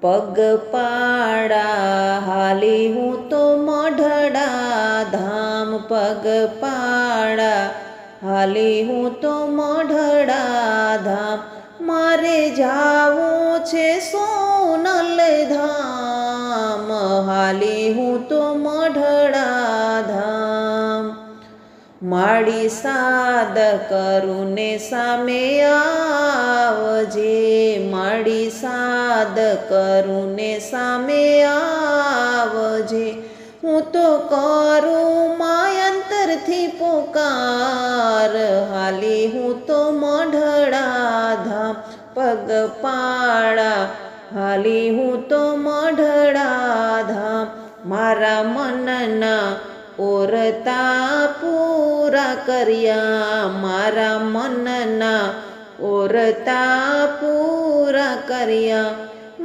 પગપાળા હાલી હું તો મઢડા ધામ પગપાળા હાલી હું તો મઢડા ધામ મારે જાવું છે સોનલ ધામ હાલી હું તો મઢડા ધામ માડી સાદ કરું ને સામે આવજે માડી સાદ કરું ને સામે આવજે હું તો કરું માયંતરથી પોકાર હાલી હું તો મઢડા ધામ પગપાળા હાલી હું તો મઢડા ધામ મારા મનના ઓરતા પૂરા કર્યા મારા મનના ઓરતા પૂરા કર્યા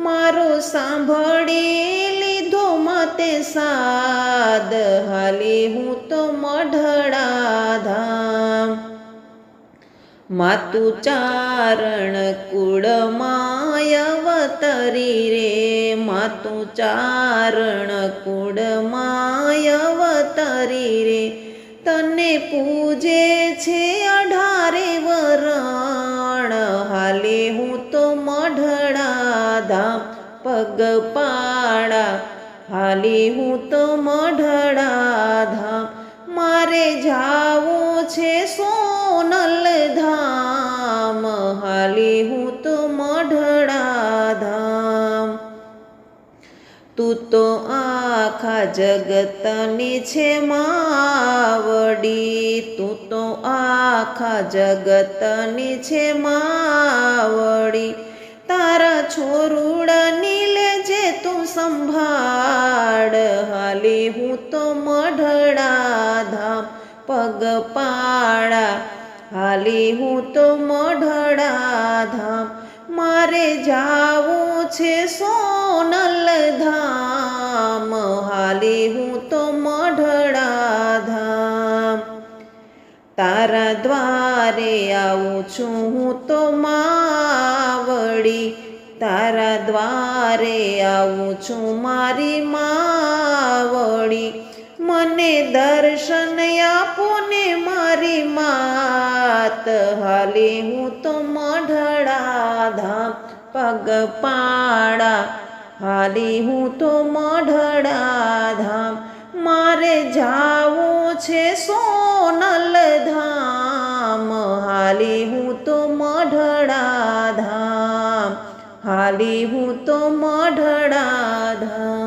મારો સાંભળી લીધો માતે સાદ હાલી હું તો મઢડા ધામ માતું ચારણ કુળમાય અવતરી રે માતું ચારણ કુળમાય અવતરી રે તને પૂજે છે 18 વરણ હાલે હું તો મઢડા ધામ પગપાળા હાલી હું તો મઢડા ધામ મારે જાવું છે સોનલ ધામ હાલી હું તો મઢડા ધામ તું તો આખા જગતની છે માવડી તું તો આખા જગતની છે માવડી તારા છોરુડાની લેજે તું સંભાળ હાલી હું તો મઢડા ધામ પગપાળા હાલી હું તો મઢડા ધામ મારે જાવું છે સોનલ ધામ હાલી હું તો મઢડા ધામ તારા દ્વારે આવું છું હું તો માવડી તારા દ્વારે આવું છું મારી માવડી મને દર્શન આપો ને મારી માત હાલી હું તો મઢડા ધામ પગપાળા હાલી હું તો મઢડા ધામ મારે જાવું છે સોનલ ધામ હાલી હું તો મઢડા ધામ હાલી હું તો મઢડા ધામ।